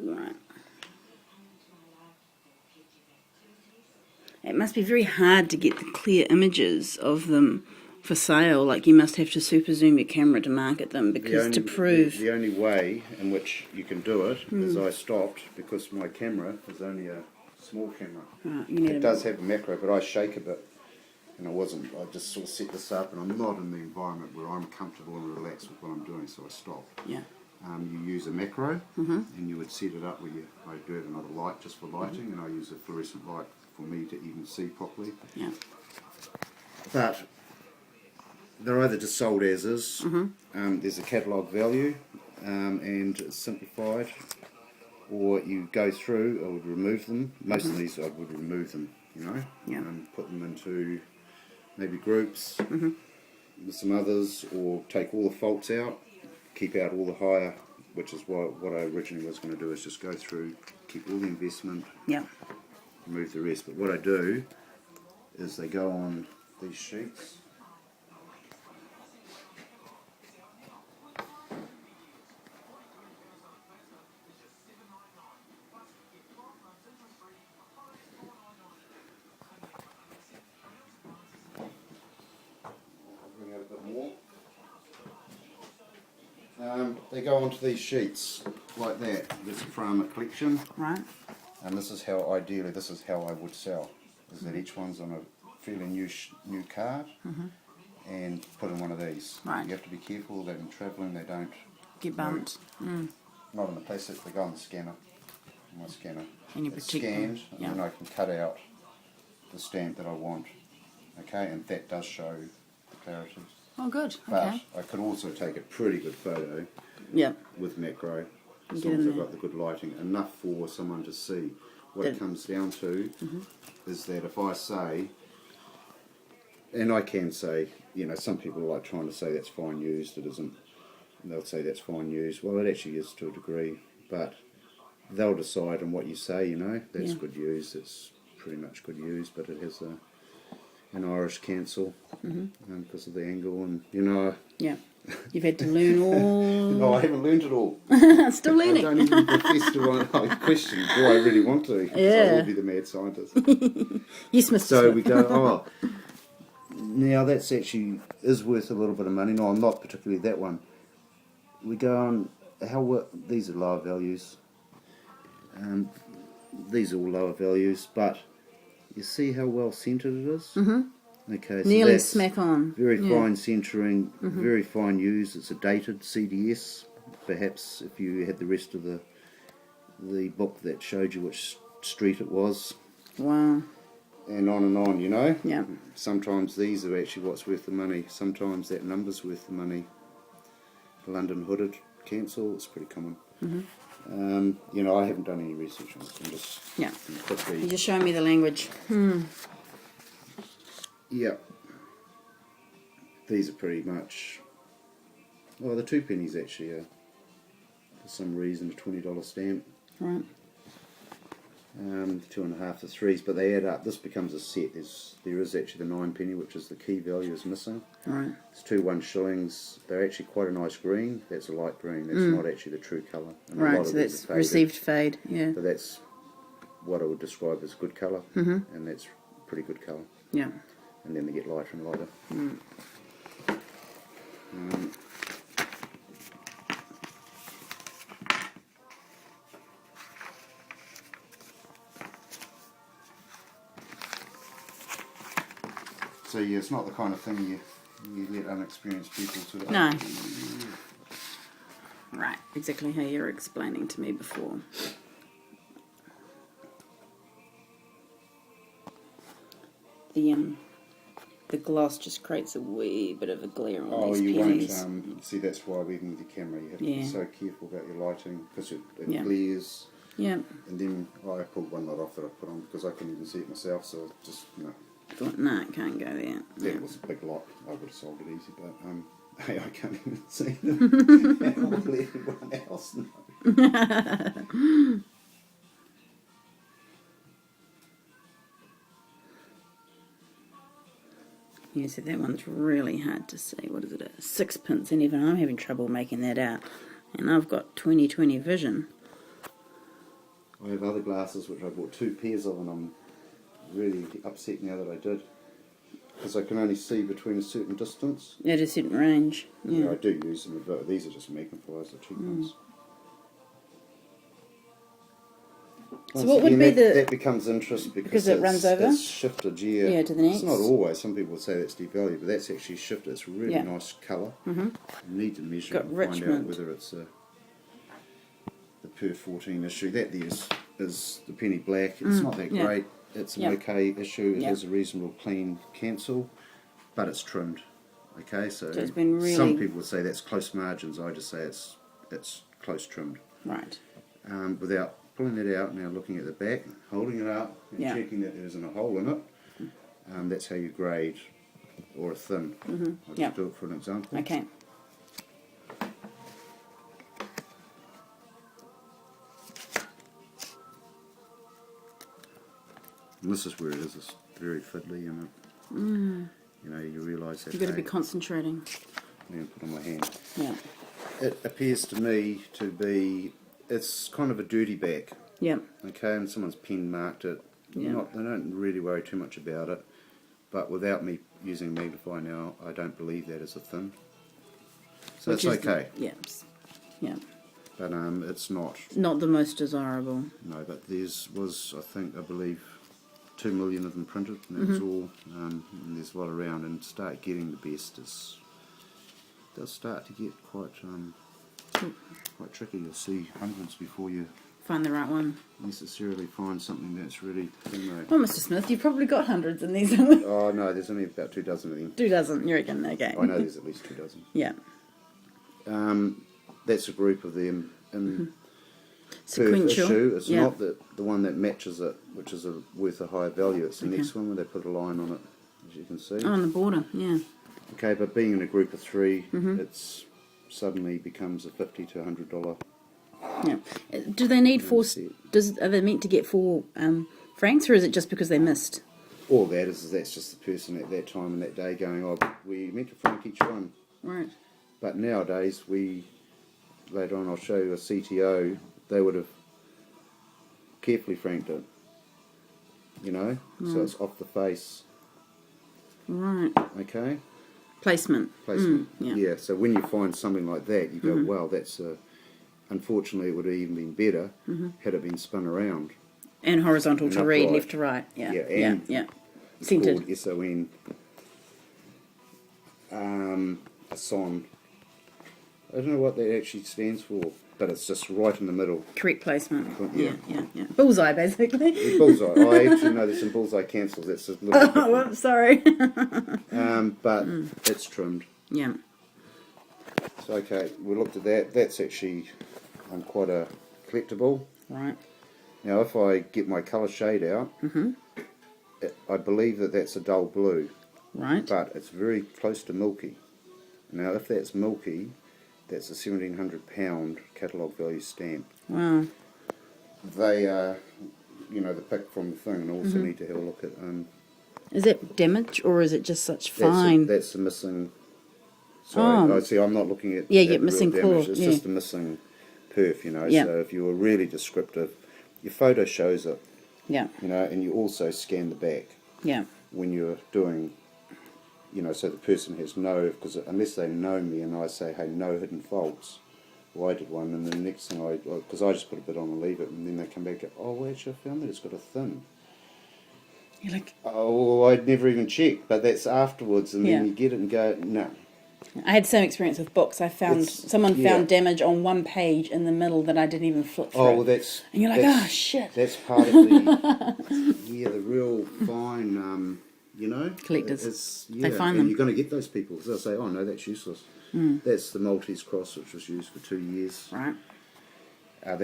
Right. It must be very hard to get the clear images of them for sale. Like, you must have to super zoom your camera to market them, because to prove... The only way in which you can do it is I stopped, because my camera is only a small camera. Right, it does have a macro, but I shake a bit, and I just sort of set this up, and I'm not in the environment where I'm comfortable and relaxed with what I'm doing, so I stopped. Yeah. You use a macro, and you would set it up where I do have another light just for lighting, and I use a fluorescent light for me to even see properly. Yeah. But they're either just sold as is, there's a catalogue value, and it's simplified, or you go through, I would remove them. Most of these I would remove them, you know, and put them into maybe groups with some others, or take all the faults out, keep out all the higher, which is what I originally was going to do, is just go through, keep all the investment, remove the rest. But what I do is they go on these sheets. Bring out a bit more. They go onto these sheets like that. This is from a collection. Right. And this is how, ideally, this is how I would sell. Is that each one's on a fairly new card, and put in one of these. Right. You have to be careful that in travelling they don't Get bumped. Not on the plastic, they go on the scanner. My scanner. And you it's protect scanned, them. and then I can cut out the stamp that I want. Okay, and that does show the clarity. Oh, good. But Okay. I could also take a pretty good photo Yeah. with macro, as Get long as in I've there. got the good lighting, enough for someone to see. What it comes down to is that if I say, and I can say, you know, some people are like trying to say that's fine used, it isn't. And they'll say that's fine used. Well, it actually is to a degree, but they'll decide on what you say, you know, that's good used, it's pretty much good used, but it has an Irish cancel because of the angle, and, you know... Yeah. You've had to learn all... No, I haven't learned it all. Still learning. I don't even profess to question, do I really want to? Because I will be the mad scientist. Yes, Mr. So Smith. we go, now that's actually is worth a little bit of money. No, not particularly that one. We go on, these are lower values. These are all lower values, but you see how well centered it is? Okay, so Nearly that's smack on. very fine centering, very fine use. It's a dated CDS. Perhaps if you had the rest of the book that showed you which street it was. Wow. And on, you know? Yeah. Sometimes these are actually what's worth the money. Sometimes that number's worth the money. London hooded cancel, it's pretty common. You know, I haven't done any research on this. I'm just quickly... You just show me the language. Yeah. These are pretty much... Well, the 2 pennies actually are, for some reason, a $20 stamp. Right. 2.5 to 3s, but they add up. This becomes a set. There is actually the 9 penny, which is the key value, is missing. Right. It's 2 1 shillings. They're actually quite a nice green. That's a light green. That's not actually the true colour. Right, so that's received fade, yeah. But that's what I would describe as good colour, and that's pretty good colour. Yeah. And then they get lighter and lighter. So yeah, it's not the kind of thing you let unexperienced people sort of... No. Right, exactly how you were explaining to me before. The gloss just creates a wee bit of a glare on these pennies. Won't. See, that's why even with your camera you have to be so careful about your lighting, because it glares. Yeah. And then I pulled one light off that I put on because I couldn't even see it myself, so just, Thought, no, it can't go there. That was a big lot. I would have sold it easy, but hey, I can't even see them. How will everyone else know? Yeah, so that one's really hard to see. What is it? 6pence, and even I'm having trouble making that out. And I've got 20/20 vision. I have other glasses which I bought 2 pairs of, and I'm really upset now that I did. Because I can only see between a certain distance. At a certain range. Yeah, I do use them, but these are just magnifiers, the cheap ones. So what would be that becomes interest because it runs over? It's shifted, yeah. To the next. It's not always. Some people would say that's devalued, but that's actually shifted. It's a really nice colour. You need to measure it and find out whether it's the per 14 issue. That there is the penny black. It's not that great. It's an okay issue. It has a reasonable clean cancel, but it's trimmed. Okay, so it's been really... some people would say that's close margins. I just say it's close trimmed. Right. Without pulling it out, now looking at the back, holding it up and checking that there isn't a hole in it. That's how you grade or a thin. I'll just do it for an example. Okay. And this is where it is. It's very fiddly, and you know, you realise that. You've got to be concentrating. I'm going to put on my hand. Yeah. It appears to me to be, it's kind of a dirty back. Yeah. Okay, and someone's pen marked it. They don't really worry too much about it. But without me using a magnifier now, I don't believe that is a thin. So it's okay. Yeah. But it's not. Not the most desirable. No, but was, I believe, 2 million of them printed, and that was all. And there's a lot around, and start getting the best does start to get quite tricky. You'll see hundreds before you find the right one. Necessarily find something that's really thin. Well, Mr. Smith, you've probably got hundreds in these. Oh no, there's only about 2 dozen of them. 2 dozen, you reckon? Okay. I know there's at least 2 dozen. Yeah. That's a group of them in Sequential. issue. It's not the one that matches it, which is worth a higher value. It's the next one where they put a line on it, as you can see. Oh, on the border, yeah. Okay, but being in a group of 3, it's suddenly becomes a $50 to $100. Yeah. Do they need 4? Are they meant to get 4 francs, or is it just because they missed? All that is that's just the person at that time and that day going, oh, we meant to frank each one. Right. But nowadays, later on I'll show you a CTO, they would have carefully franked it. You know? So it's off the face. Right. Okay? Placement. Yeah, so when you find something like that, you go, well, that's unfortunately it would have even been better had it been spun around. And horizontal to read, left to right. Yeah. Yeah. It's centered. called SON. A son. I don't know what that actually stands for, but it's just right in the middle. Correct placement. Yeah. Bullseye, basically. Bullseye. I actually know there's some bullseye cancels. That's a little Oh, well, sorry. but it's trimmed. Yeah. So, okay, we looked at that. That's actually quite a collectible. Right. Now, if I get my colour shade out, I believe that's a dull blue. Right. But it's very close to milky. Now, if that's milky, that's a £1,700 catalogue value stamp. Wow. They are, the pick from the thing, and also need to have a look at. Is it damage, or is it just such fine? That's the missing. Sorry, I see. I'm not looking at. Yeah, at missing real core. damage. It's just the missing perf, So if you were really descriptive, your photo shows it. Yeah. And you also scan the back. Yeah. When you're doing. So the person has because unless they know me and I say, hey, no hidden faults, well, I did one, and the next thing because I just put a bit on and leave it, and then they come back and go, oh, wait, I found that it's got a thin. You're like, oh, I'd never even checked, but that's afterwards, and then you get it and go, no. I had some experience with books. Someone found damage on one page in the middle that I didn't even flip through. Oh, well, and you're like, oh, shit. That's part of the, the real fine, collectors. They find them. You're going to get those people. They'll say, oh, no, that's useless. That's the Maltese cross, which was used for 2 years. Right. That's